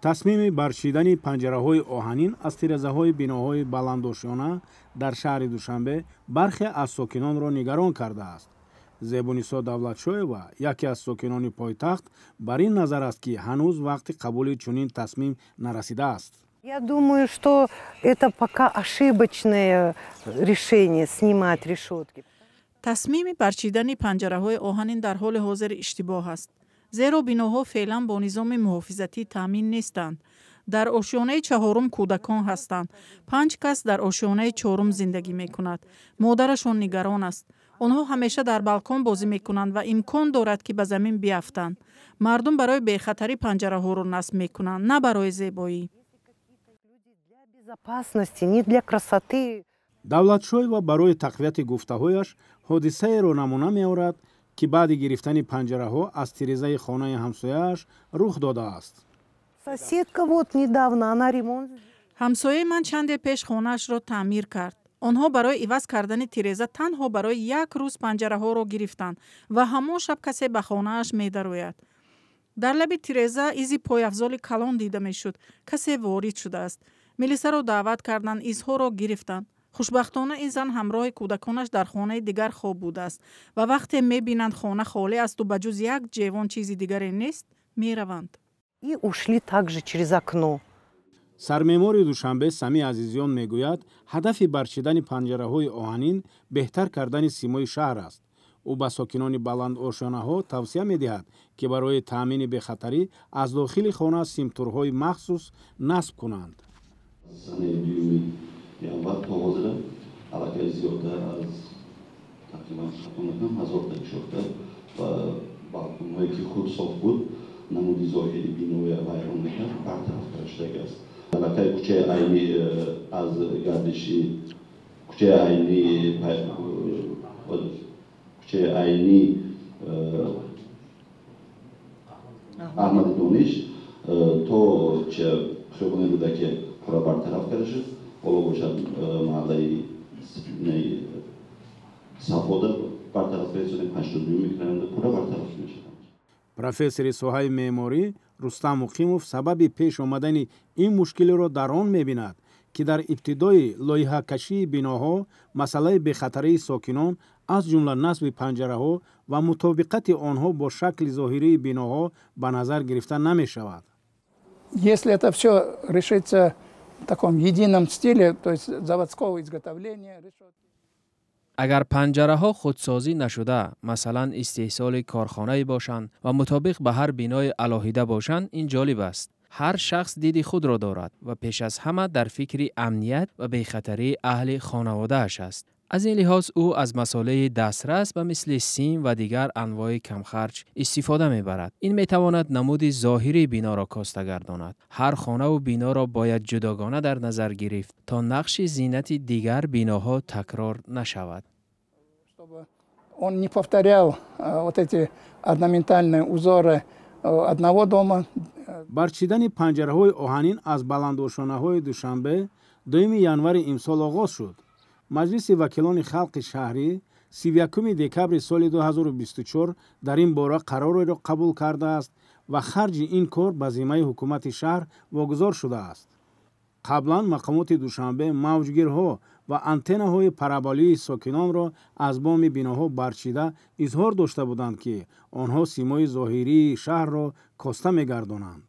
تصمیم برچیدن پنجره‌های آهنین از تیره‌های بناهای بلندوشانه در شهر دوشنبه برخی از ساکنان را نگران کرده است. زیبونیسا давлатшоева یکی از ساکنان پایتخت بر این نظر است که هنوز وقت قبول چنین تصمیم نرسیده است. Я думаю, что это пока ошибочное решение снимать решетки. تصمیم برچیدن پنجره‌های آهنین در حال حاضر اشتباه است. زیرا بناها فعلا با نظام محافظتی تامین نیستند. در آشیانه چهارم کودکان هستند. 5 کس در آشیانه چهارم زندگی می‌کند. مادرشان نگران است. آنها همیشه در بالکن بازی می‌کنند و امکان دارد که به زمین بیفتند. مردم برای بی‌خطری پنجره‌ها را نصب می‌کنند، نه برای زیبایی. давлатшоева барои тақвияти гуфтаҳояш ҳодисаеро намуна меорад ки баъди гирифтани панҷараҳо аз тирезаи хонаи ҳамсояаш рух додааст. ҳамсояи ман чанде пеш хонаашро таъмир кард. онҳо барои иваз кардани тиреза танҳо барои 1 рӯз панҷараҳоро гирифтанд ва ҳамон шаб касе ба хонааш медарояд. дар лаби тиреза изи пойафзоли калон дида мешуд. касе ворид шудааст. милисаро даъват карданд, изҳоро гирифтанд. хушбахтона ин зан ҳамроҳи кӯдаконаш дар хонаи дигар хоб будааст ва вақте мебинанд хона холӣ асту ба ҷуз як ҷевон чизи дигаре нест, мераванд. сармеъмори душанбе Самӣ Азизён мегӯяд, ҳадафи барчидани панҷараҳои оҳанин беҳтар кардани симои шаҳр аст. ӯ ба сокинони баландошонаҳо тавсия медиҳад, ки барои таъмини бехатарӣ аз дохили хона симтурҳои махсус насб кунанд. санаи дуюми январ то ҳозира аллакай зиёдтар аз тақрибан хатонакам 1000 та решетка ва балконҳое ки худ соф буд намуди зоҳири бинои вайрон мекард бартараф кардаштаг аст. аллакай кӯчаи айни аз гардиши кӯчаи айни аҳмади дониш то хиёбони рӯдаке пура бартараф карда шуд. ҳоло бошад маҳаллаи сафода бартараф карда 82 микрорайонда пура бартараф мешавад. профессори соҳаи меъморӣ Рустам Муқимов сабаби пеш омадани ин мушкилиро дар он мебинад, ки дар ибтидои лоиҳакашии биноҳо масъалаи бехатарии сокинон аз ҷумла насби панҷараҳо ва мутобиқати онҳо бо шакли зоҳирии биноҳо ба назар гирифта намешавад. Если это все решится в таком едином стиле, то есть заводского изготовления решетки. اگر پنجره ها خودسازی نشده، مثلا استحصال کارخانه‌ای باشند و مطابق به هر بنای علاهیده باشند، این جالب است. هر شخص دید خود را دارد و پیش از همه در فکر امنیت و بی‌خطری اهل خانواده اش است. از این لحاظ او از مسائل دسترس به مثل سیم و دیگر انواع کمخرج استفاده میبرد. این میتواند نمود ظاهری بنا را کاسته گرداند. هر خانه و بنا را باید جداگانه در نظر گرفت تا نقش زینت دیگر بناها تکرار نشود. Он не повторял вот эти орнаментальные узоры одного дома. барчидани панҷараҳои оҳанин аз баландошонаҳои душанбе 2 январи имсол оғоз шуд. маҷлиси вакилони халқи шаҳрӣ 31 декабри соли 2024 дар ин бора қарореро қабул кардааст ва харҷи ин кор ба зиммаи ҳукумати шаҳр вогузор шудааст. қаблан мақомоти душанбе мавҷгирҳо ва антеннаҳои параболии сокинонро аз боми биноҳо барчида изҳор дошта буданд, ки онҳо симои зоҳирии шаҳрро коста мегардонанд.